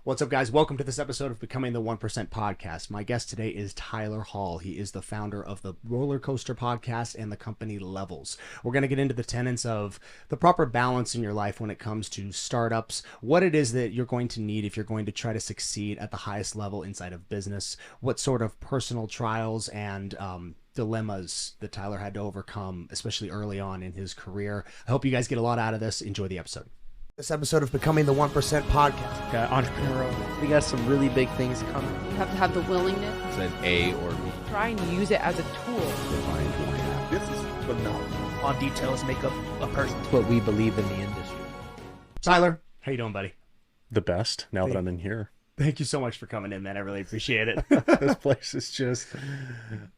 What's up, guys? Welcome to this episode of Becoming the 1% Podcast. My guest today is Tyler Hall. He is the founder of the Rollercoaster podcast and the company Levels. We're going to get into the tenets of the proper balance in your life when it comes to startups, what it is that you're going to need if you're going to try to succeed at the highest level inside of business, what sort of personal trials and dilemmas that Tyler had to overcome, especially early on in his career. I hope you guys get a lot out of this. Enjoy the episode. This episode of Becoming the 1% Podcast. Got entrepreneurial. We got some really big things coming. You have to have the willingness. It's an A or B. Try and use it as a tool. This is phenomenal. On details make up a person. It's what we believe in the industry. Tyler, how you doing, buddy? The best now that I'm in here. Thank you so much for coming in, man. I really appreciate it. This place is just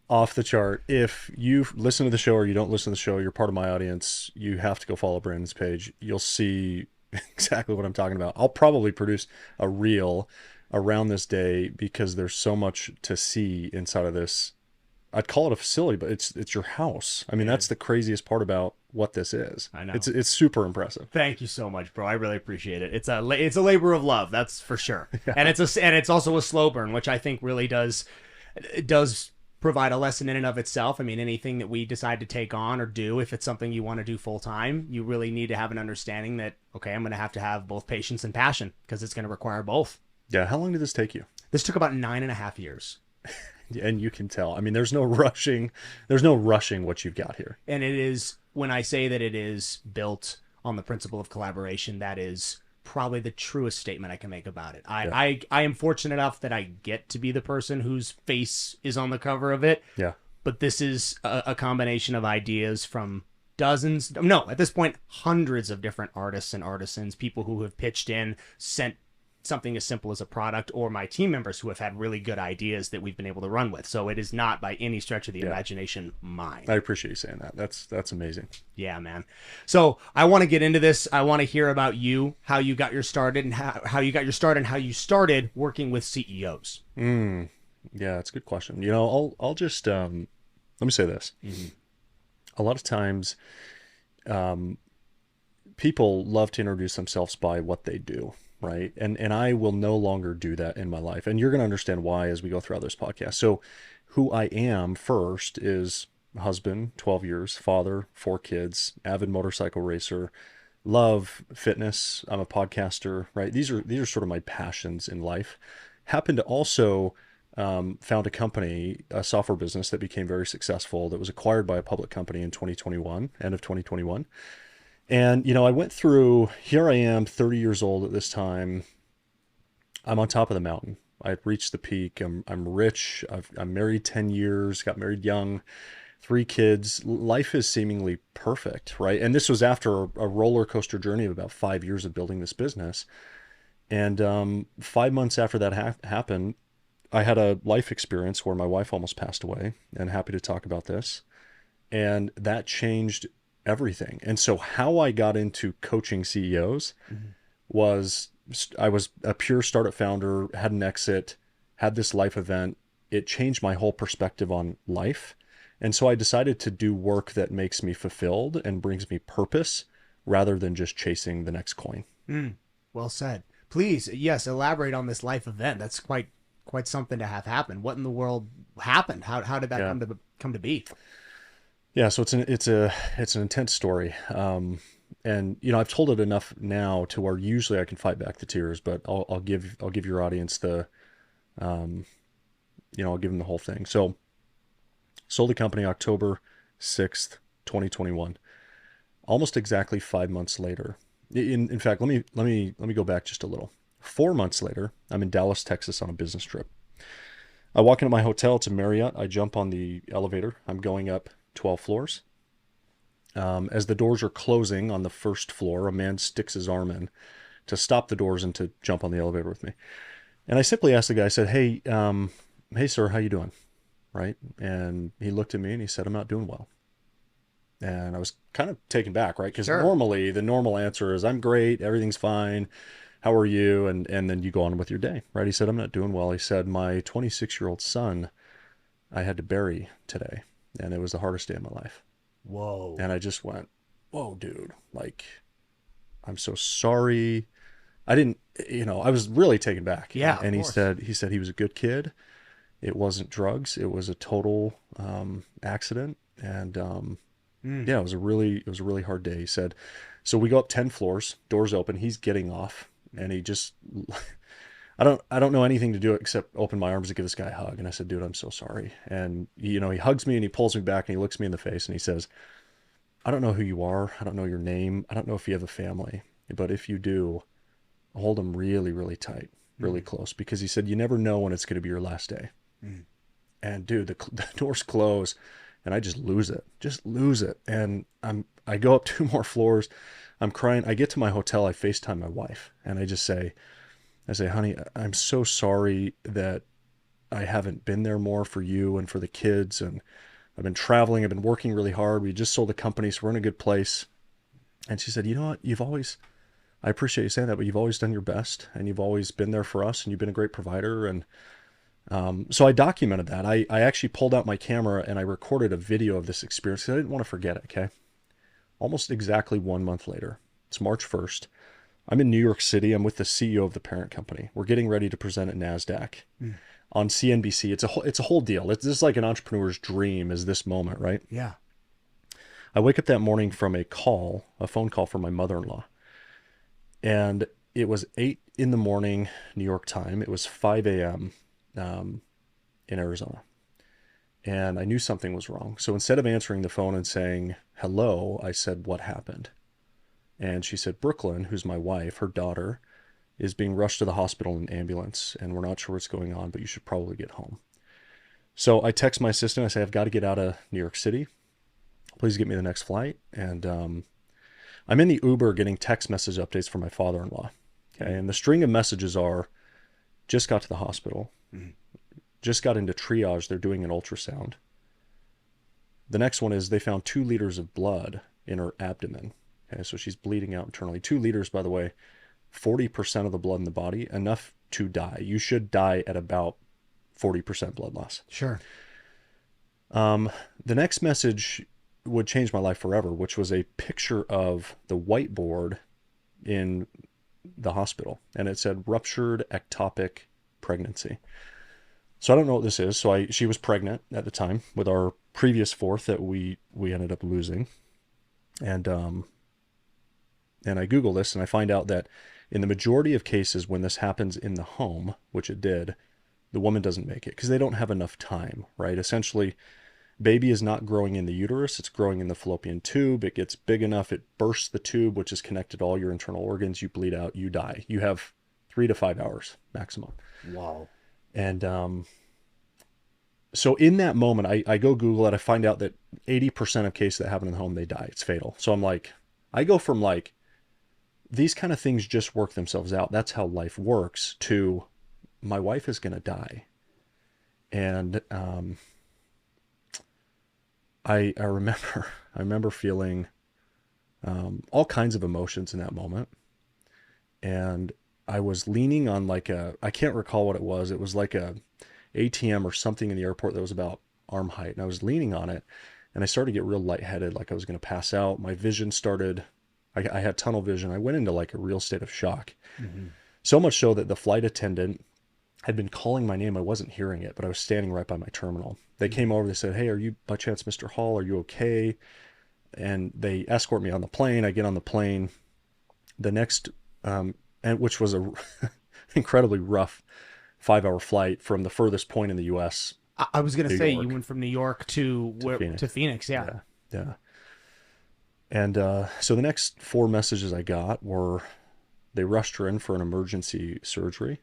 off the chart. If you listen to the show or you don't listen to the show, you're part of my audience. You have to go follow Brandon's page. You'll see exactly what I'm talking about. I'll probably produce a reel around this day because there's so much to see inside of this. I'd call it a facility, but it's your house. I mean, that's the craziest part about what this is. I know. It's super impressive. Thank you so much, bro. I really appreciate it. It's a labor of love, that's for sure. Yeah. And it's also a slow burn, which I think really does provide a lesson in and of itself. I mean, anything that we decide to take on or do, if it's something you want to do full time, you really need to have an understanding that, okay, I'm going to have both patience and passion because it's going to require both. Yeah. How long did this take you? This took about 9.5 years. And you can tell. I mean, there's no rushing what you've got here. And it is, when I say that it is built on the principle of collaboration, that is probably the truest statement I can make about it. I am fortunate enough that I get to be the person whose face is on the cover of it. Yeah. But this is a combination of ideas from at this point, hundreds of different artists and artisans, people who have pitched in, sent something as simple as a product, or my team members who have had really good ideas that we've been able to run with. So it is not by any stretch of the imagination mine. I appreciate you saying that. That's amazing. Yeah, man. So I want to get into this. I want to hear about you, how you got your started, and how you got your start, and how you started working with CEOs. Yeah, that's a good question. You know, I'll just let me say this. Mm-hmm. A lot of times, people love to introduce themselves by what they do. Right. And I will no longer do that in my life. And you're going to understand why as we go throughout this podcast. So who I am first is husband, 12 years, father, 4 kids, avid motorcycle racer, love fitness. I'm a podcaster, right? These are sort of my passions in life. Happen to also found a company, a software business that became very successful, that was acquired by a public company in 2021, end of 2021. And, you know, I went through, here I am, 30 years old at this time. I'm on top of the mountain. I had reached the peak. I'm rich. I'm married 10 years, got married young, 3 kids. Life is seemingly perfect, right? And this was after a roller coaster journey of about 5 years of building this business. And 5 months after that happened, I had a life experience where my wife almost passed away, and happy to talk about this. And that changed everything. And so how I got into coaching CEOs was, I was a pure startup founder, had an exit, had this life event. It changed my whole perspective on life. And so I decided to do work that makes me fulfilled and brings me purpose rather than just chasing the next coin. Well said. Please, yes, elaborate on this life event. That's quite something to have happen. What in the world happened? How did that come to be? Yeah, so it's an intense story, and you know, I've told it enough now to where usually I can fight back the tears, but I'll give your audience I'll give them the whole thing. So, sold the company October 6th, 2021, almost exactly 5 months later. In fact, let me go back just a little. 4 months later, I'm in Dallas, Texas on a business trip. I walk into my hotel. It's a Marriott. I jump on the elevator. I'm going up 12 floors. As the doors are closing on the first floor, a man sticks his arm in to stop the doors and to jump on the elevator with me. And I simply asked the guy, I said, hey sir, how you doing? Right. And he looked at me and he said, I'm not doing well. And I was kind of taken back, right? Because normally the normal answer is, I'm great, everything's fine. How are you? And then you go on with your day, right? He said, I'm not doing well. He said, my 26-year-old son, I had to bury today. And it was the hardest day of my life. Whoa. And I just went, whoa, dude. Like, I'm so sorry. I didn't, I was really taken back. Yeah, And of he course. said he was a good kid. It wasn't drugs. It was a total accident. And yeah, it was a really hard day. He said, so we go up 10 floors, doors open, he's getting off, and he just, I don't know anything to do except open my arms to give this guy a hug. And I said, dude, I'm so sorry. And he hugs me and he pulls me back and he looks me in the face and he says, I don't know who you are. I don't know your name. I don't know if you have a family, but if you do, hold them really, really tight, really close, because he said, you never know when it's going to be your last day. And dude, the doors close and I just lose it. And I go up 2 more floors. I'm crying. I get to my hotel. I FaceTime my wife and I say, honey, I'm so sorry that I haven't been there more for you and for the kids. And I've been traveling. I've been working really hard. We just sold a company, so we're in a good place. And she said, you know what? I appreciate you saying that, but you've always done your best and you've always been there for us and you've been a great provider. And so I documented that. I actually pulled out my camera and I recorded a video of this experience because I didn't want to forget it, okay? Almost exactly 1 month later. It's March 1st. I'm in New York City. I'm with the CEO of the parent company. We're getting ready to present at NASDAQ on CNBC. It's a whole deal. It's just like an entrepreneur's dream is this moment, right? Yeah. I wake up that morning from a phone call from my mother-in-law. And it was 8 in the morning, New York time. It was 5 a.m. In Arizona. And I knew something was wrong. So instead of answering the phone and saying, hello, I said, what happened? And she said, Brooklyn, who's my wife, her daughter, is being rushed to the hospital in an ambulance. And we're not sure what's going on, but you should probably get home. So I text my assistant. I say, I've got to get out of New York City. Please get me the next flight. And I'm in the Uber getting text message updates from my father-in-law. Okay. And the string of messages are, just got to the hospital, just got into triage. They're doing an ultrasound. The next one is they found 2 liters of blood in her abdomen. Okay. So she's bleeding out internally. 2 liters, by the way, 40% of the blood in the body, enough to die. You should die at about 40% blood loss. Sure. The next message would change my life forever, which was a picture of the whiteboard in the hospital. And it said ruptured ectopic pregnancy. So I don't know what this is. So she was pregnant at the time with our previous fourth that we ended up losing. And I Google this and I find out that in the majority of cases when this happens in the home, which it did, the woman doesn't make it because they don't have enough time, right? Essentially, baby is not growing in the uterus, it's growing in the fallopian tube. It gets big enough, it bursts the tube, which is connected to all your internal organs. You bleed out, you die. You have 3 to 5 hours maximum. Wow. And so in that moment, I go Google it. I find out that 80% of cases that happen in the home, they die. It's fatal. So I'm like, I go from like, these kind of things just work themselves out. That's how life works, to my wife is going to die. And I remember feeling all kinds of emotions in that moment. And I was leaning on like I can't recall what it was. It was like a ATM or something in the airport that was about arm height. And I was leaning on it and I started to get real lightheaded, like I was going to pass out. My vision started, I had tunnel vision. I went into like a real state of shock. So much so that the flight attendant had been calling my name. I wasn't hearing it, but I was standing right by my terminal. They came over, they said, hey, are you by chance Mr. Hall? Are you okay? And they escort me on the plane. I get on the plane. The next, and which was a incredibly rough 5-hour flight from the furthest point in the U.S. I was going to say, York. you went from New York to Phoenix. Yeah. Yeah. And so the next 4 messages I got were, they rushed her in for an emergency surgery.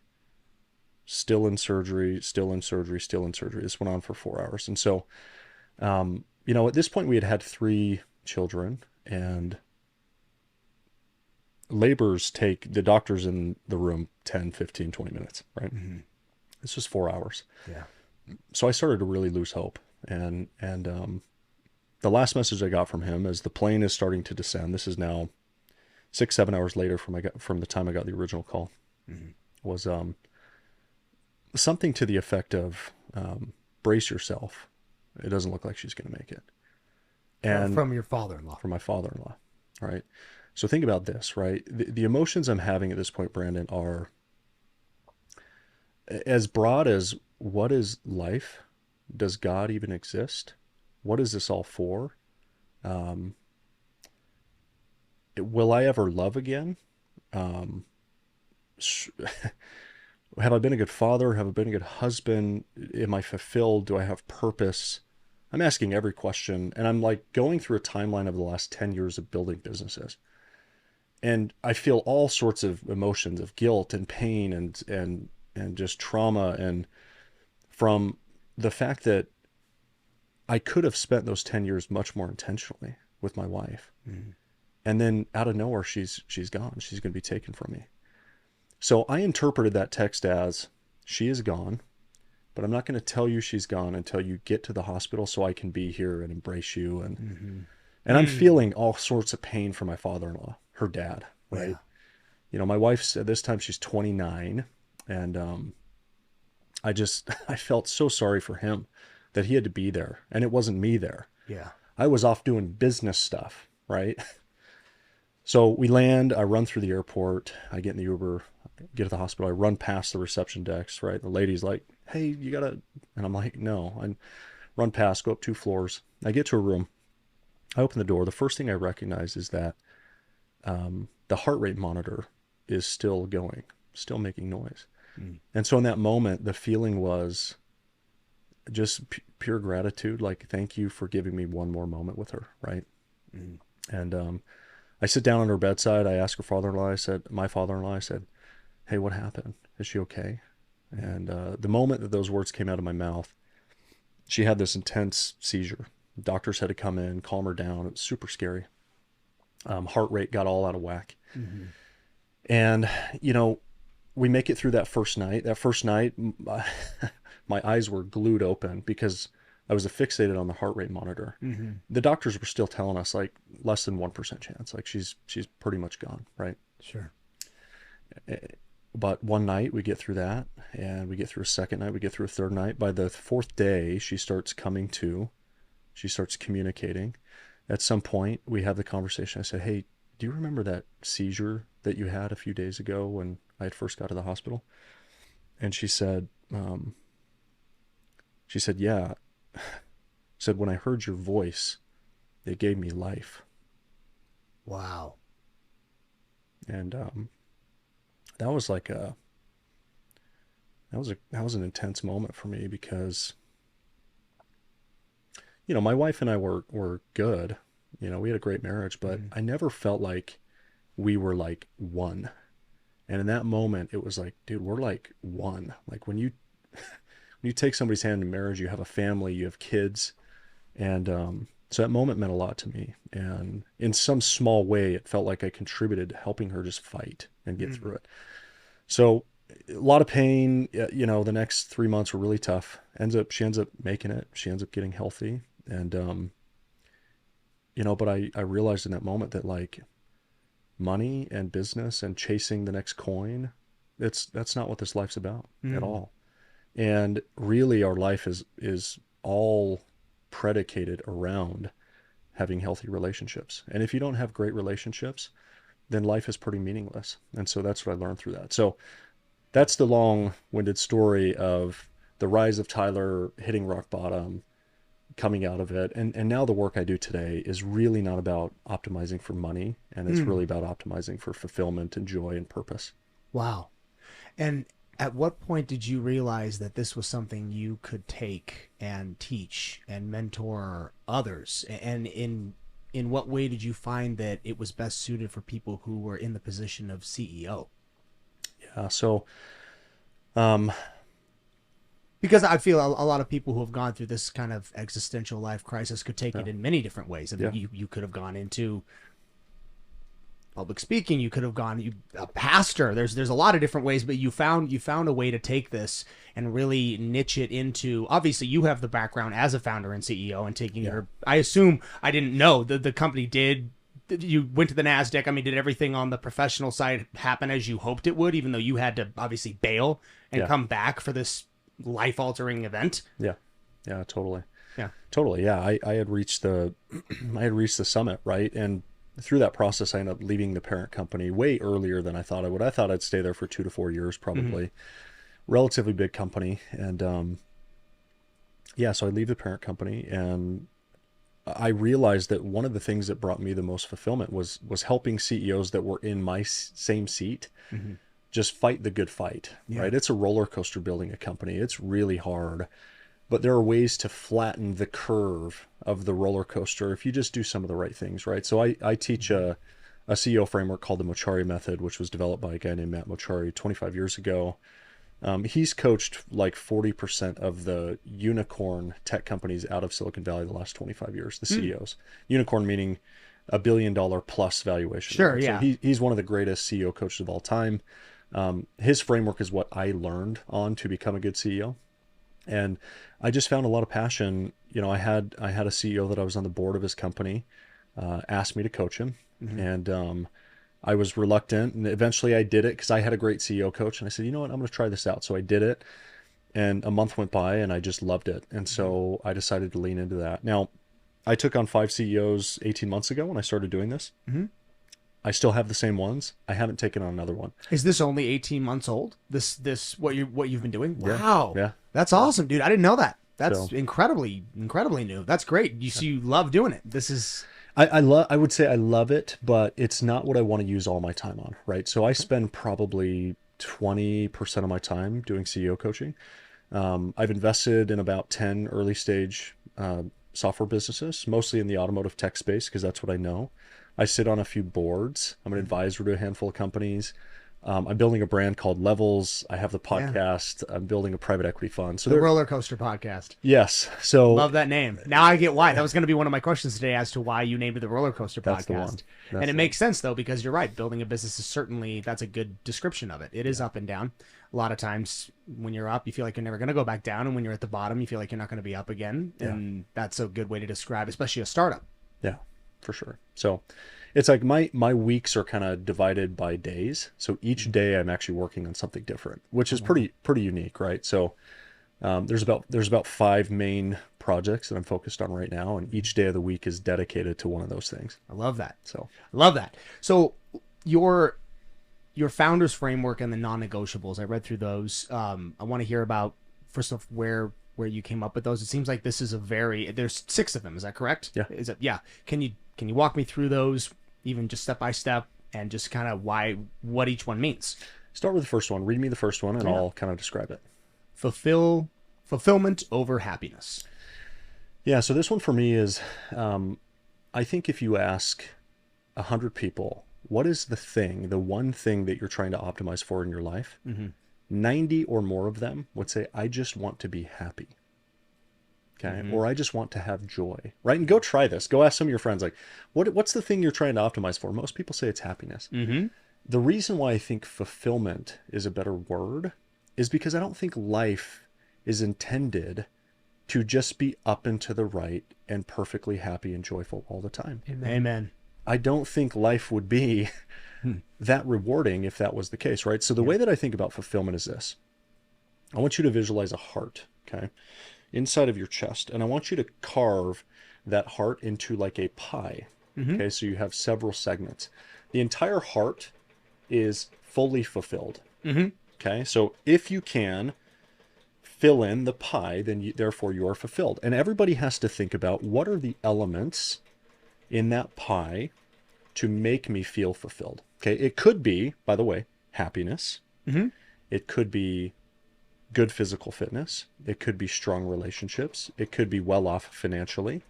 Still in surgery, still in surgery, still in surgery. This went on for 4 hours. And so, at this point we had 3 children, and labors take the doctors in the room 10, 15, 20 minutes, right? This was 4 hours. Yeah. So I started to really lose hope. And the last message I got from him as the plane is starting to descend, this is now 6-7 hours later from the time I got the original call, was something to the effect of, brace yourself. It doesn't look like she's going to make it. And From your father-in-law. from my father-in-law, right? So think about this, right? The emotions I'm having at this point, Brandon, are as broad as what is life? Does God even exist? What is this all for? Um, will I ever love again? Um, have I been a good father? Have I been a good husband? Am I fulfilled? Do I have purpose? I'm asking every question, and I'm like going through a timeline of the last 10 years of building businesses. And I feel all sorts of emotions of guilt and pain and just trauma, and from the fact that I could have spent those 10 years much more intentionally with my wife. Mm. And then out of nowhere, she's gone. She's going to be taken from me. So I interpreted that text as, she is gone, but I'm not going to tell you she's gone until you get to the hospital so I can be here and embrace you. And I'm feeling all sorts of pain for my father-in-law, her dad, right? Yeah. You know, my wife's at this time, she's 29. And I felt so sorry for him that he had to be there. And it wasn't me there. Yeah. I was off doing business stuff, right? So we land, I run through the airport, I get in the Uber, get to the hospital, I run past the reception desk, right? The lady's like, hey, you gotta, and I'm like, no. I run past, go up 2 floors. I get to a room. I open the door. The first thing I recognize is that the heart rate monitor is still going, still making noise. And so in that moment, the feeling was just pure gratitude. Like, thank you for giving me one more moment with her, right? And I sit down on her bedside. I ask her father-in-law, my father-in-law, I said, hey, what happened? Is she okay? And the moment that those words came out of my mouth, she had this intense seizure. Doctors had to come in, calm her down. It was super scary. Heart rate got all out of whack. And, you know, we make it through that first night. That first night, my eyes were glued open because I was fixated on the heart rate monitor. The doctors were still telling us like less than 1% chance. Like she's pretty much gone, right? Sure. But one night we get through that, and we get through a second night, we get through a third night. By the 4th day, she starts coming to, she starts communicating. At some point, we have the conversation. I said, hey, do you remember that seizure that you had a few days ago when I had first got to the hospital? And she said, yeah. Said, when I heard your voice, it gave me life. Wow. And that was like that was an intense moment for me because, you know, my wife and I were good. You know, we had a great marriage, but I never felt like we were like one. And in that moment, it was like, dude, we're like one. Like when you take somebody's hand in marriage, you have a family, you have kids. And so that moment meant a lot to me. And in some small way, it felt like I contributed to helping her just fight and get through it. So a lot of pain. You know, the next 3 months were really tough. She ends up making it. She ends up getting healthy. And, you know, but I realized in that moment that like money and business and chasing the next coin, that's not what this life's about at all. And really our life is all predicated around having healthy relationships. And if you don't have great relationships, then life is pretty meaningless. And so that's what I learned through that. So that's the long-winded story of the rise of Tyler, hitting rock bottom, coming out of it. And now the work I do today is really not about optimizing for money. And it's really about optimizing for fulfillment and joy and purpose. Wow. And at what point did you realize that this was something you could take and teach and mentor others? And in what way did you find that it was best suited for people who were in the position of CEO? Yeah. So, because I feel a lot of people who have gone through this kind of existential life crisis could take it in many different ways. I mean, you could have gone into public speaking, you could have gone a pastor. There's a lot of different ways, but you found a way to take this and really niche it into. Obviously, you have the background as a founder and CEO and taking your. I assume I didn't know the company did. You went to the NASDAQ. I mean, did everything on the professional side happen as you hoped it would, even though you had to obviously bail and come back for this life-altering event? Yeah, totally. Yeah, totally. Yeah, I had reached the summit, right? And through that process, I ended up leaving the parent company way earlier than I thought I would. I thought I'd stay there for 2 to 4 years, probably. Relatively big company. And yeah, so I leave the parent company, and I realized that one of the things that brought me the most fulfillment was helping CEOs that were in my same seat just fight the good fight, right? It's a roller coaster building a company. It's really hard, but there are ways to flatten the curve of the roller coaster if you just do some of the right things, right? So I teach a CEO framework called the Mochari method, which was developed by a guy named Matt Mochari 25 years ago. He's coached like 40% of the unicorn tech companies out of Silicon Valley the last 25 years, the CEOs. Unicorn meaning $1 billion plus valuation. Sure, right? yeah. So he's one of the greatest CEO coaches of all time. His framework is what I learned on to become a good CEO. And I just found a lot of passion. You know, I had a CEO that I was on the board of his company, asked me to coach him. And I was reluctant, and eventually I did it because I had a great CEO coach, and I said, you know what, I'm going to try this out. So I did it, and a month went by, and I just loved it. And so I decided to lean into that. Now, I took on 5 CEOs 18 months ago when I started doing this. I still have the same ones. I haven't taken on another one. Is this only 18 months old? This what you've been doing? Yeah. Wow. Yeah. That's awesome, dude. I didn't know that. That's So- incredibly new. That's great. You love doing it. This is I would say I love it, but it's not what I want to use all my time on, right? So I spend probably 20% of my time doing CEO coaching. I've invested in about 10 early stage software businesses, mostly in the automotive tech space, because that's what I know. I sit on a few boards. I'm an advisor to a handful of companies. I'm building a brand called Levels. I have the podcast. I'm building a private equity fund. So the Roller Coaster podcast. Yes. So Love that name. Now I get why. That was going to be one of my questions today as to why you named it the Roller Coaster That's the podcast. one. That's And it the makes sense though, because you're right. Building a business is certainly, that's a good description of it. It is up and down. A lot of times when you're up, you feel like you're never going to go back down. And when you're at the bottom, you feel like you're not going to be up again. And that's a good way to describe, especially a startup. Yeah, for sure. So it's like my weeks are kind of divided by days. So each day I'm actually working on something different, which is pretty unique, right? So there's about 5 main projects that I'm focused on right now, and each day of the week is dedicated to one of those things. I love that. So I love that. So your founder's framework and the non-negotiables, I read through those. I want to hear about, first off, where you came up with those. It seems like this is there's 6 of them. Is that correct? Yeah. Is it? Yeah. Can you walk me through those, even just step by step, and just kind of what each one means? start with the first one. Read me the first one, and I'll kind of describe it. Fulfillment over happiness. Yeah, so this one for me is, I think if you ask 100 people, what is the one thing that you're trying to optimize for in your life? 90 or more of them would say, I just want to be happy. Okay. Or I just want to have joy, right? And go try this. Go ask some of your friends, like, what's the thing you're trying to optimize for? Most people say it's happiness. The reason why I think fulfillment is a better word is because I don't think life is intended to just be up and to the right and perfectly happy and joyful all the time. Amen. I don't think life would be that rewarding if that was the case, right? So the way that I think about fulfillment is this. I want you to visualize a heart, okay, inside of your chest. And I want you to carve that heart into like a pie, okay? So you have several segments. The entire heart is fully fulfilled, okay? So if you can fill in the pie, then therefore you are fulfilled. And everybody has to think about what are the elements in that pie to make me feel fulfilled. Okay, it could be, by the way, happiness. It could be good physical fitness. It could be strong relationships. It could be well off financially.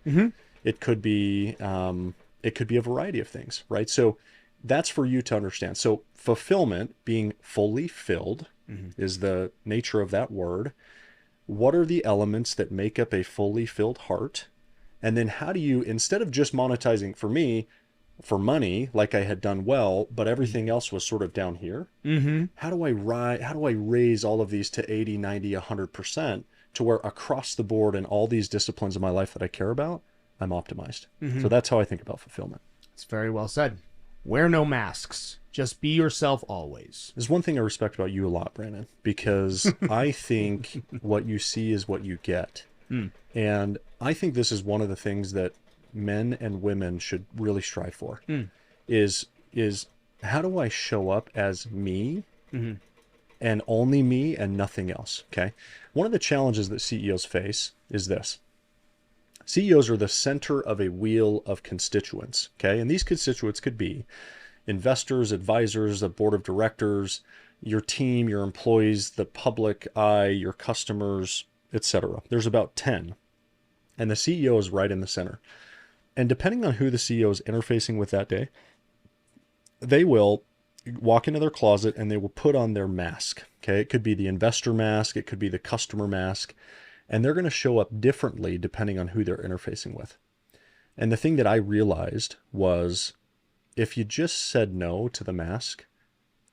It could be a variety of things, right? So that's for you to understand. So fulfillment, being fully filled, is the nature of that word. What are the elements that make up a fully filled heart? And then how do you, instead of just monetizing for me, for money, like I had done well, but everything else was sort of down here. How do I raise all of these to 80, 90, 100% to where across the board in all these disciplines of my life that I care about, I'm optimized. So that's how I think about fulfillment. It's very well said. Wear no masks. Just be yourself always. There's one thing I respect about you a lot, Brandon, because I think what you see is what you get. And I think this is one of the things that men and women should really strive for. is how do I show up as me and only me and nothing else? Okay. One of the challenges that CEOs face is this. CEOs are the center of a wheel of constituents. Okay. And these constituents could be investors, advisors, a board of directors, your team, your employees, the public eye, your customers, etc. There's about 10. And the CEO is right in the center. And depending on who the CEO is interfacing with that day, they will walk into their closet and they will put on their mask. Okay. It could be the investor mask. It could be the customer mask. And they're going to show up differently depending on who they're interfacing with. And the thing that I realized was if you just said no to the mask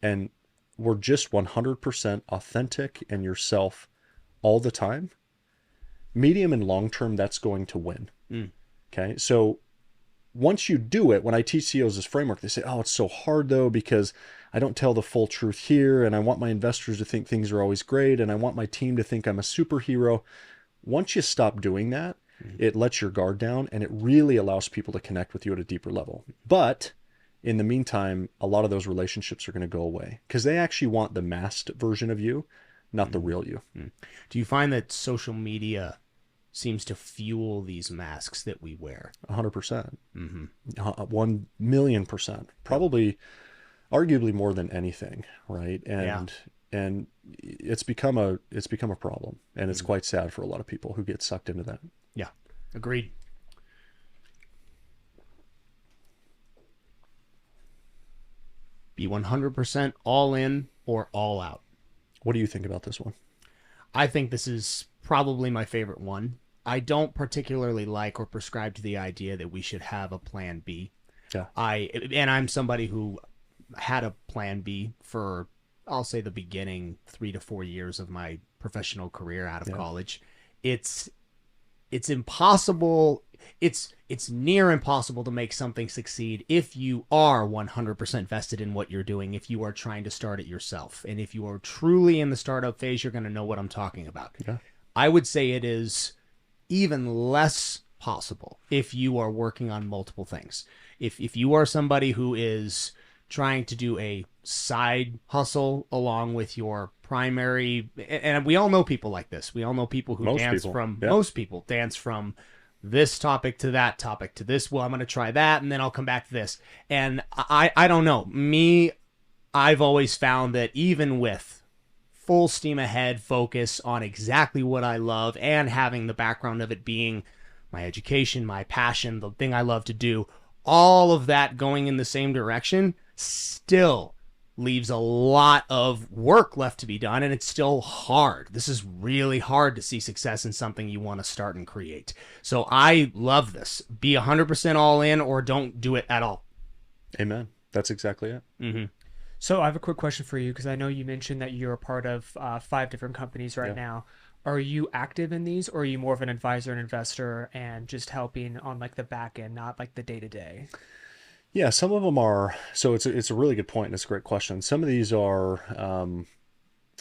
and were just 100% authentic and yourself all the time, medium and long term, that's going to win. Okay. So once you do it, when I teach CEOs this framework, they say, oh, it's so hard though, because I don't tell the full truth here. And I want my investors to think things are always great. And I want my team to think I'm a superhero. Once you stop doing that, it lets your guard down and it really allows people to connect with you at a deeper level. But in the meantime, a lot of those relationships are going to go away because they actually want the masked version of you, not the real you. Do you find that social media seems to fuel these masks that we wear? 100%. 1,000,000%. Probably, arguably more than anything, right? And it's become a problem, and it's quite sad for a lot of people who get sucked into that. Yeah, agreed. Be 100% all in or all out. What do you think about this one? I think this is probably my favorite one. I don't particularly like or prescribe to the idea that we should have a plan B. Yeah. I'm somebody who had a plan B for, I'll say, the beginning 3 to 4 years of my professional career out of college. It's impossible. It's near impossible to make something succeed if you are 100% vested in what you're doing, if you are trying to start it yourself. And if you are truly in the startup phase, you're going to know what I'm talking about. Yeah. I would say it is even less possible if you are working on multiple things. If you are somebody who is trying to do a side hustle along with your primary, and we all know people like this. We all know people who most people dance from this topic to that topic to this. Well, I'm going to try that and then I'll come back to this. And I don't know. I've always found that even with full steam ahead focus on exactly what I love and having the background of it being my education, my passion, the thing I love to do, all of that going in the same direction still leaves a lot of work left to be done, and it's still hard. This is really hard to see success in something you want to start and create. So I love this. Be 100% all in or don't do it at all. Amen. That's exactly it. Mm-hmm. So I have a quick question for you, because I know you mentioned that you're a part of 5 different companies right now. Are you active in these, or are you more of an advisor and investor and just helping on like the back end, not like the day-to-day? Yeah, some of them are. So it's a really good point, and it's a great question. Some of these are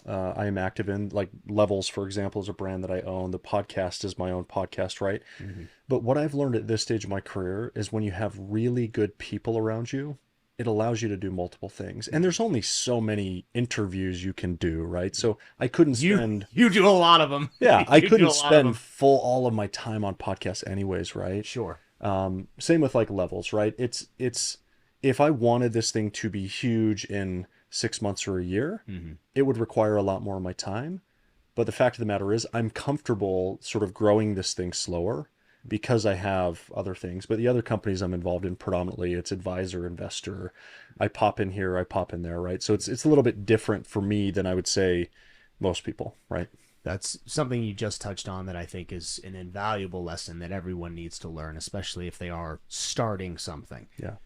I am active in, like Levels, for example, is a brand that I own. The podcast is my own podcast, right? Mm-hmm. But what I've learned at this stage of my career is when you have really good people around you, it allows you to do multiple things. And there's only so many interviews you can do, right? So I couldn't spend... You do a lot of them. Yeah, I couldn't spend all of my time on podcasts anyways, right? Sure. Same with like Levels, right? It's if I wanted this thing to be huge in 6 months or a year, it would require a lot more of my time. But the fact of the matter is I'm comfortable sort of growing this thing slower because I have other things. But the other companies I'm involved in, predominantly it's advisor, investor. I pop in here, I pop in there, right? So it's a little bit different for me than I would say most people, right? That's something you just touched on that I think is an invaluable lesson that everyone needs to learn, especially if they are starting something. Yeah.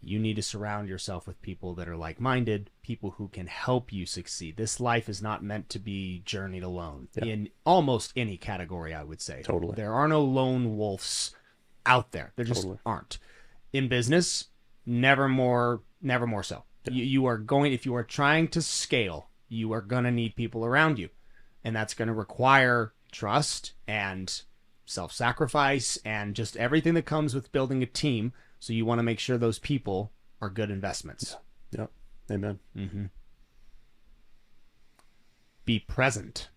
You need to surround yourself with people that are like-minded, people who can help you succeed. This life is not meant to be journeyed alone in almost any category, I would say. Totally. There are no lone wolves out there. There just aren't. In business, never more so. Yeah. You are going, if you are trying to scale, you are going to need people around you. And that's going to require trust and self-sacrifice and just everything that comes with building a team. So you want to make sure those people are good investments. Yep. Amen. Be present.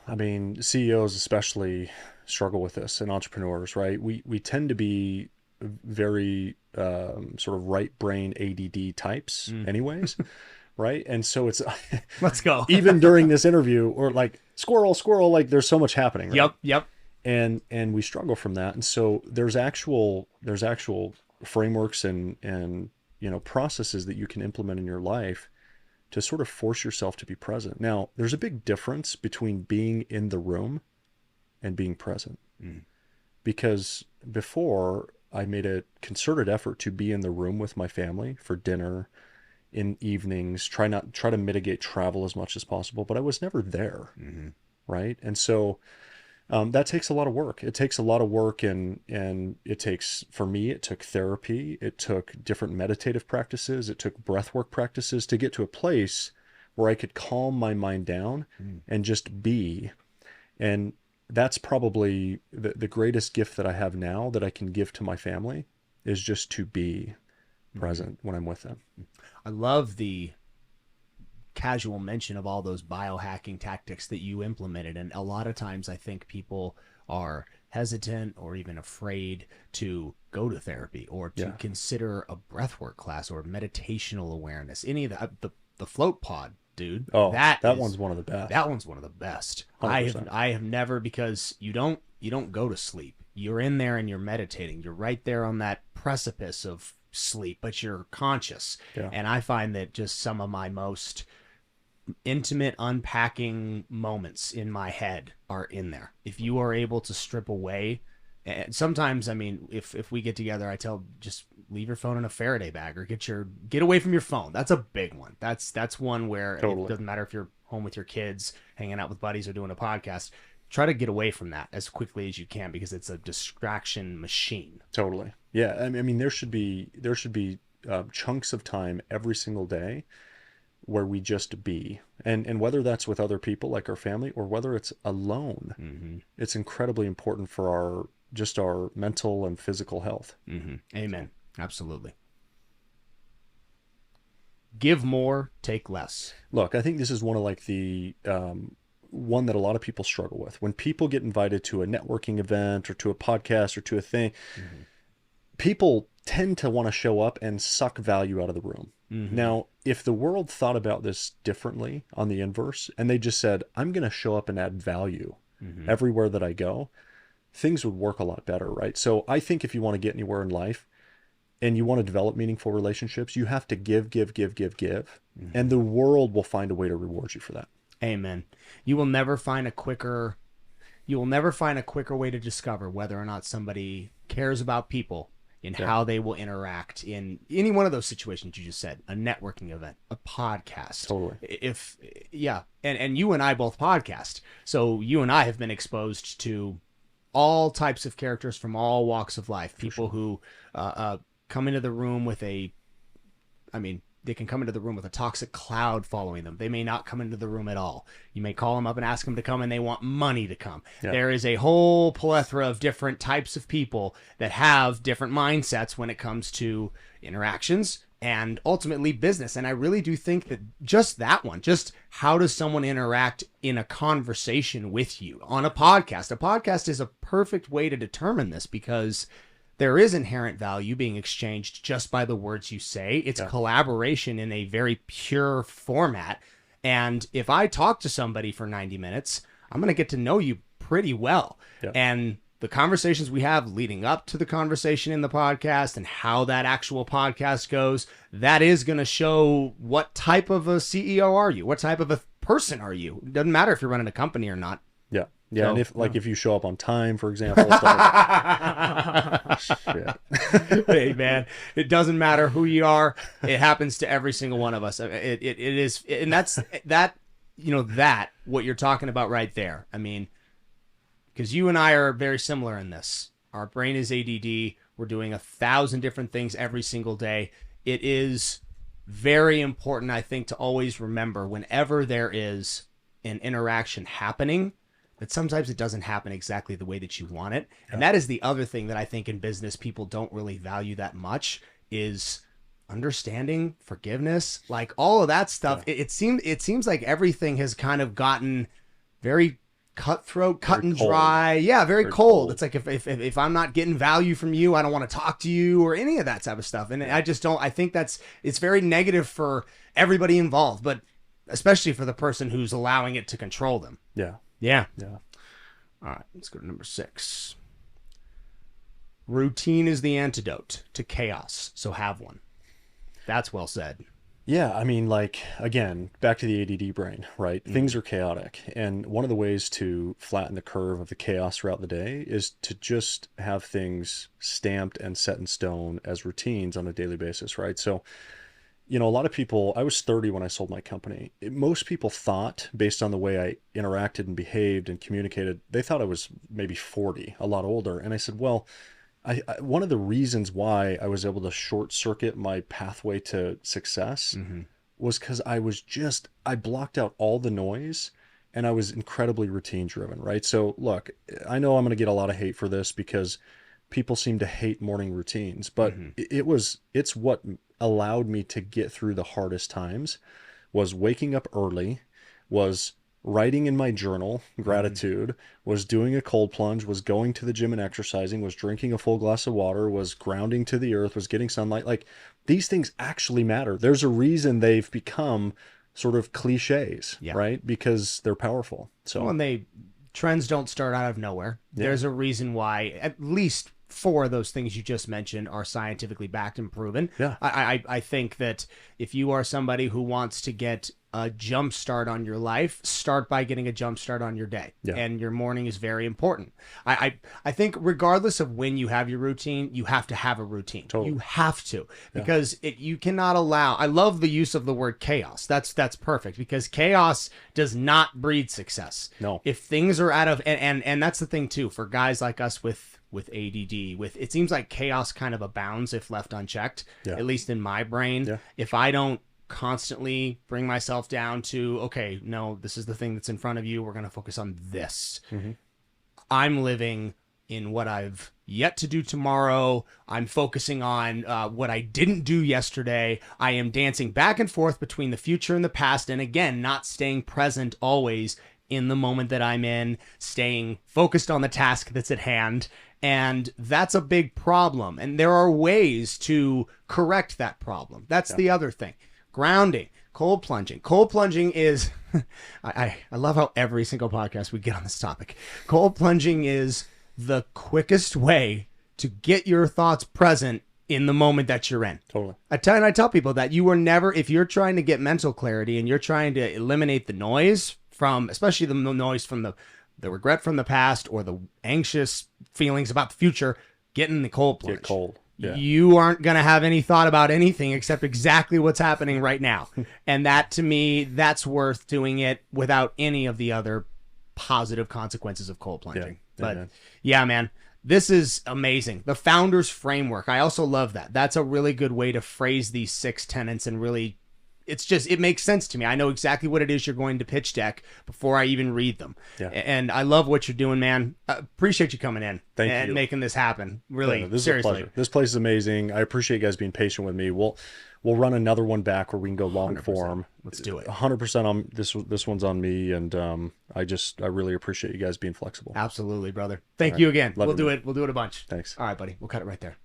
I mean, CEOs especially struggle with this, and entrepreneurs, right? We tend to be very sort of right brain ADD types anyways, right? And so it's Let's go. even during this interview, or like squirrel, like there's so much happening, right? Yep. And we struggle from that. And so there's actual frameworks and processes that you can implement in your life to sort of force yourself to be present. Now, there's a big difference between being in the room and being present. Because before, I made a concerted effort to be in the room with my family for dinner, in evenings, try to mitigate travel as much as possible, but I was never there. Right. And so that takes a lot of work. It takes a lot of work, and it takes, for me, it took therapy. It took different meditative practices. It took breathwork practices to get to a place where I could calm my mind down and just be. And that's probably the greatest gift that I have now that I can give to my family, is just to be present when I'm with them. I love the casual mention of all those biohacking tactics that you implemented. And a lot of times I think people are hesitant or even afraid to go to therapy or to consider a breathwork class or meditational awareness. Any of the float pod, dude. Oh, that one's one of the best. That one's one of the best. 100%. I have never, because you don't go to sleep. You're in there and you're meditating. You're right there on that precipice of sleep, but you're conscious. Yeah. And I find that just some of my most intimate unpacking moments in my head are in there. If you are able to strip away, and sometimes, I mean, if we get together, I tell, just leave your phone in a Faraday bag, or get away from your phone. That's a big one. That's one where Totally. It doesn't matter if you're home with your kids, hanging out with buddies, or doing a podcast. Try to get away from that as quickly as you can, because it's a distraction machine. Totally. Yeah. I mean, there should be chunks of time every single day where we just be, and whether that's with other people like our family, or whether it's alone, it's incredibly important for our mental and physical health. Amen. Absolutely. Give more, take less. Look, I think this is one of like the one that a lot of people struggle with. When people get invited to a networking event or to a podcast or to a thing, people tend to want to show up and suck value out of the room. Now, if the world thought about this differently on the inverse, and they just said, I'm going to show up and add value everywhere that I go, things would work a lot better, right? So I think if you want to get anywhere in life and you want to develop meaningful relationships, you have to give. And the world will find a way to reward you for that. Amen. You will never find a quicker way to discover whether or not somebody cares about people in how they will interact in any one of those situations you just said, a networking event, a podcast. Totally. And you and I both podcast. So you and I have been exposed to all types of characters from all walks of life. People who come into the room with they can come into the room with a toxic cloud following them. They may not come into the room at all. You may call them up and ask them to come, and they want money to come. Yeah. There is a whole plethora of different types of people that have different mindsets when it comes to interactions and ultimately business. And I really do think that just how does someone interact in a conversation with you on a podcast? A podcast is a perfect way to determine this, because there is inherent value being exchanged just by the words you say. It's collaboration in a very pure format. And if I talk to somebody for 90 minutes, I'm going to get to know you pretty well. Yeah. And the conversations we have leading up to the conversation in the podcast and how that actual podcast goes, that is going to show what type of a CEO are you? What type of a person are you? It doesn't matter if you're running a company or not. Yeah. Yeah. So, and if you show up on time, for example, stuff like that. Hey man, it doesn't matter who you are. It happens to every single one of us. It is, and that's that what you're talking about right there. I mean, because you and I are very similar in this. Our brain is ADD. We're doing 1,000 different things every single day. It is very important, I think, to always remember whenever there is an interaction happening, that sometimes it doesn't happen exactly the way that you want it. And that is the other thing that I think in business people don't really value that much, is understanding, forgiveness, like all of that stuff. It seems like everything has kind of gotten very cutthroat, cut Very and cold. dry. Yeah, very Very cold. cold. It's like if I'm not getting value from you, I don't want to talk to you or any of that type of stuff. And I just don't. I think it's very negative for everybody involved, but especially for the person who's allowing it to control them. Yeah. Yeah. Yeah. All right, let's go to number 6. Routine is the antidote to chaos, so have one. That's well said. Yeah, I mean, like, again, back to the ADD brain, right? Things are chaotic. And one of the ways to flatten the curve of the chaos throughout the day is to just have things stamped and set in stone as routines on a daily basis, right? So, you know, a lot of people, I was 30 when I sold my company. Most people thought, based on the way I interacted and behaved and communicated, they thought I was maybe 40, a lot older. And I said, well, one of the reasons why I was able to short circuit my pathway to success was because I blocked out all the noise and I was incredibly routine driven, right? So look, I know I'm going to get a lot of hate for this because people seem to hate morning routines, but it's what allowed me to get through the hardest times. Was waking up early, was writing in my journal gratitude, was doing a cold plunge, was going to the gym and exercising, was drinking a full glass of water, was grounding to the earth, was getting sunlight. Like, these things actually matter. There's a reason they've become sort of cliches, right? Because they're powerful. So Well, trends don't start out of nowhere. There's a reason why at least 4 of those things you just mentioned are scientifically backed and proven. Yeah. I think that if you are somebody who wants to get a jump start on your life, start by getting a jump start on your day. Yeah. And your morning is very important. I think regardless of when you have your routine, you have to have a routine. Totally. You have to, because you cannot allow, I love the use of the word chaos. That's perfect, because chaos does not breed success. No. If things are out of, and that's the thing too, for guys like us with ADD, it seems like chaos kind of abounds if left unchecked, at least in my brain. Yeah. If I don't constantly bring myself down to, okay, no, this is the thing that's in front of you, we're going to focus on this. I'm living in what I've yet to do tomorrow. I'm focusing on what I didn't do yesterday. I am dancing back and forth between the future and the past, and again, not staying present always in the moment that I'm in, staying focused on the task that's at hand. And that's a big problem. And there are ways to correct that problem. That's the other thing. Grounding, cold plunging. Cold plunging is, I love how every single podcast we get on this topic. Cold plunging is the quickest way to get your thoughts present in the moment that you're in. Totally. I tell people that you were never, if you're trying to get mental clarity and you're trying to eliminate the noise from, especially the noise from the regret from the past or the anxious feelings about the future, get in the cold plunge. Get cold. Yeah. You aren't going to have any thought about anything except exactly what's happening right now. And that, to me, that's worth doing it without any of the other positive consequences of cold plunging. But yeah, man, this is amazing. The Founder's Framework. I also love that. That's a really good way to phrase these 6 tenets and really, it makes sense to me. I know exactly what it is you're going to pitch deck before I even read them. Yeah. And I love what you're doing, man. Appreciate you coming in and you. making this happen. Really, This seriously. is a pleasure. This place is amazing. I appreciate you guys being patient with me. We'll run another one back where we can go long 100%. form. Let's do it. 100% on this one's on me, and I really appreciate you guys being flexible. Absolutely, brother. Thank you again. Love We'll you, do man. it. We'll do it a bunch. Thanks. All right, buddy. We'll cut it right there.